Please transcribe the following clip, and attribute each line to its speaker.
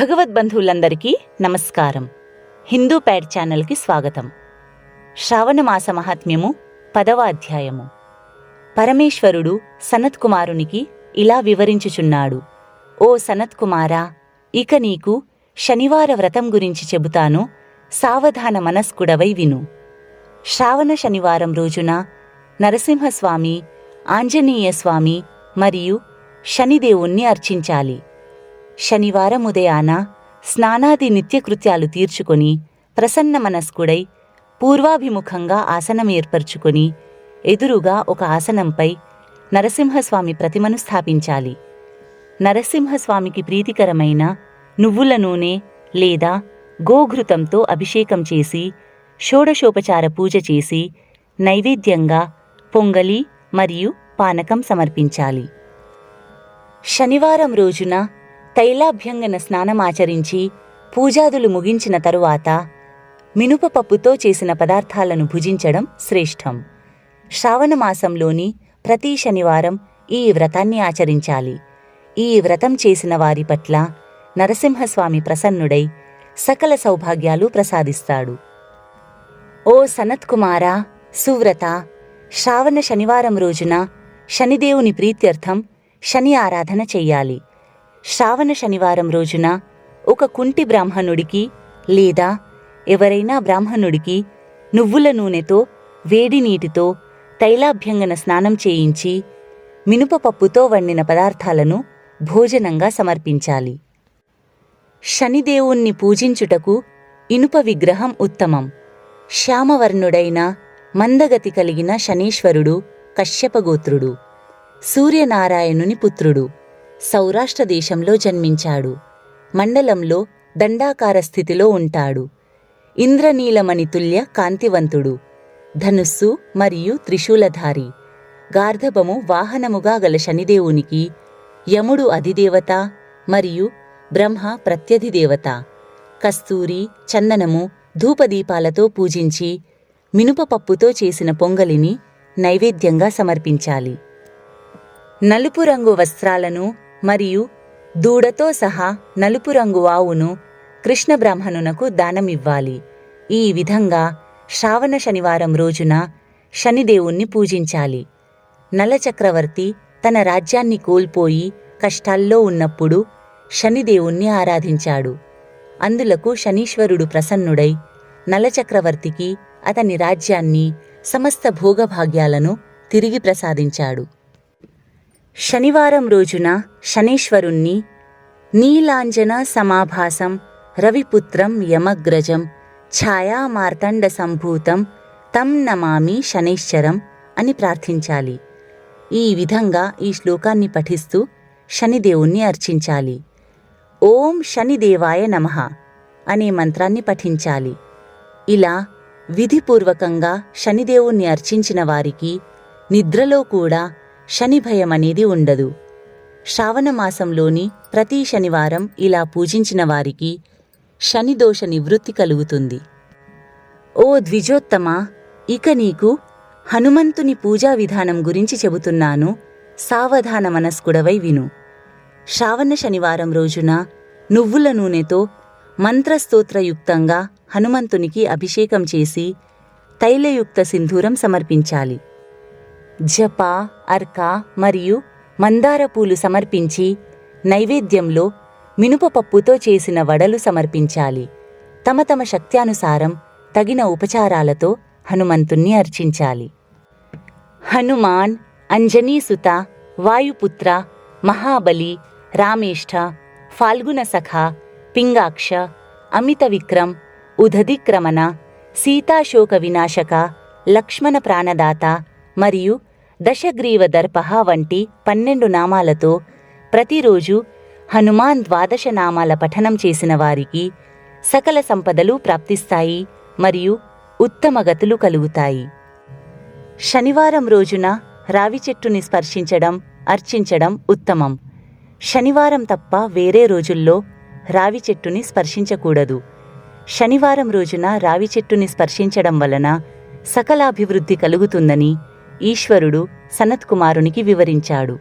Speaker 1: భగవద్బంధువులందరికీ నమస్కారం. హిందూ ప్యాడ్ ఛానల్కి స్వాగతం. శ్రావణమాస మహాత్మ్యము 10వ అధ్యాయము. పరమేశ్వరుడు సనత్కుమారునికి ఇలా వివరించుచున్నాడు. ఓ సనత్కుమారా, ఇక నీకు శనివార వ్రతం గురించి చెబుతాను, సావధాన మనస్కుడవై విను. శ్రావణ శనివారం రోజున నరసింహస్వామి, ఆంజనేయస్వామి మరియు శనిదేవుణ్ణి అర్చించాలి. శనివారం ఉదయాన స్నానాది నిత్యకృత్యాలు తీర్చుకొని ప్రసన్న మనస్కుడై పూర్వాభిముఖంగా ఆసనం ఏర్పరచుకొని ఎదురుగా ఒక ఆసనంపై నరసింహస్వామి ప్రతిమను స్థాపించాలి. నరసింహస్వామికి ప్రీతికరమైన నువ్వుల నూనె లేదా గోఘృతంతో అభిషేకం చేసి షోడశోపచార పూజ చేసి నైవేద్యంగా పొంగలి మరియు పానకం సమర్పించాలి. శనివారం రోజున తైలాభ్యంగన స్నానమాచరించి పూజాదులు ముగించిన తరువాత మినుపపప్పుతో చేసిన పదార్థాలను భుజించడం శ్రేష్టం. శ్రావణమాసంలోని ప్రతి శనివారం ఈ వ్రతాన్ని ఆచరించాలి. ఈ వ్రతం చేసిన వారి పట్ల నరసింహస్వామి ప్రసన్నుడై సకల సౌభాగ్యాలు ప్రసాదిస్తాడు. ఓ సనత్కుమారా, సువ్రత, శ్రావణ శనివారం రోజున శనిదేవుని ప్రీత్యర్థం శని ఆరాధన చెయ్యాలి. శ్రావణ శనివారం రోజున ఒక కుంటి బ్రాహ్మణుడికి లేదా ఎవరైనా బ్రాహ్మణుడికి నువ్వుల నూనెతో వేడి నీటితో తైలాభ్యంగన స్నానం చేయించి మినుపపప్పుతో వండిన పదార్థాలను భోజనంగా సమర్పించాలి. శనిదేవుణ్ణి పూజించుటకు ఇనుప విగ్రహం ఉత్తమం. శ్యామవర్ణుడైన మందగతి కలిగిన శనీశ్వరుడు కశ్యపగోత్రుడు, సూర్యనారాయణుని పుత్రుడు. సౌరాష్ట్ర దేశంలో జన్మించాడు. మండలంలో దండాకార స్థితిలో ఉంటాడు. ఇంద్రనీలమణి తుల్య కాంతివంతుడు. ధనుస్సు మరియు త్రిశూలధారి. గార్ధబము వాహనముగా గల శనిదేవునికి యముడు అధిదేవత మరియు బ్రహ్మ ప్రత్యధిదేవత. కస్తూరి, చందనము, ధూపదీపాలతో పూజించి మినుపపప్పుతో చేసిన పొంగలిని నైవేద్యంగా సమర్పించాలి. నలుపు రంగు వస్త్రాలను మరియు దూడతో సహా నలుపు రంగు ఆవును కృష్ణ బ్రాహ్మణునకు దానమివ్వాలి. ఈ విధంగా శ్రావణ శనివారం రోజున శనిదేవుణ్ణి పూజించాలి. నలచక్రవర్తి తన రాజ్యాన్ని కోల్పోయి కష్టాల్లో ఉన్నప్పుడు శనిదేవుణ్ణి ఆరాధించాడు. అందులకు శనీశ్వరుడు ప్రసన్నుడై నలచక్రవర్తికి అతని రాజ్యాన్ని, సమస్త భోగభాగ్యాలను తిరిగి ప్రసాదించాడు. శనివారం రోజున శనీశ్వరుణ్ణి నీలాంజన సమాభాసం రవిపుత్రం యమగ్రజం ఛాయామార్తండ సంభూతం తం నమామి శనైశ్చరం అని ప్రార్థించాలి. ఈ విధంగా ఈ శ్లోకాన్ని పఠిస్తూ శనిదేవుణ్ణి అర్చించాలి. ఓం శనిదేవాయ నమః అనే మంత్రాన్ని పఠించాలి. ఇలా విధిపూర్వకంగా శనిదేవుణ్ణి అర్చించిన వారికి నిద్రలో కూడా శని భయం అనేది ఉండదు. శ్రావణమాసంలోని ప్రతి శనివారం ఇలా పూజించిన వారికి శనిదోష నివృత్తి కలుగుతుంది. ఓ ద్విజోత్తమా, ఇక నీకు హనుమంతుని పూజా విధానం గురించి చెబుతున్నాను, సావధాన మనస్కుడవై విను. శ్రావణ శనివారం రోజున నువ్వుల నూనెతో మంత్రస్తోత్రయుక్తంగా హనుమంతునికి అభిషేకం చేసి తైలయుక్త సింధూరం సమర్పించాలి. జప, అర్క మరియు మందార పూలు సమర్పించి నైవేద్యంలో మినుపపప్పుతో చేసిన వడలు సమర్పించాలి. తమ తమ శక్త్యానుసారం తగిన ఉపచారాలతో హనుమంతుణ్ణి అర్చించాలి. హనుమాన్, అంజనీసుత, వాయుపుత్ర, మహాబలి, రామేష్ఠ, ఫాల్గుణసఖ, పింగాక్ష, అమిత విక్రమ్, ఉదధిక్రమణ, సీతాశోక వినాశక, లక్ష్మణ ప్రాణదాత మరియు దశగ్రీవ దర్పహ వంటి 12 నామాలతో ప్రతిరోజు హనుమాన్ 12 నామాల పఠనం చేసిన వారికి సకల సంపదలు ప్రాప్తిస్తాయి మరియు ఉత్తమ గతులు కలుగుతాయి. శనివారం రోజున రావి చెట్టుని స్పర్శించడం, అర్చించడం ఉత్తమం. శనివారం తప్ప వేరే రోజుల్లో రావి చెట్టుని స్పర్శించకూడదు. శనివారం రోజున రావి చెట్టుని స్పర్శించడం వలన సకలాభివృద్ధి కలుగుతుందని ఈశ్వరుడు సనత్కుమారునికి వివరించాడు.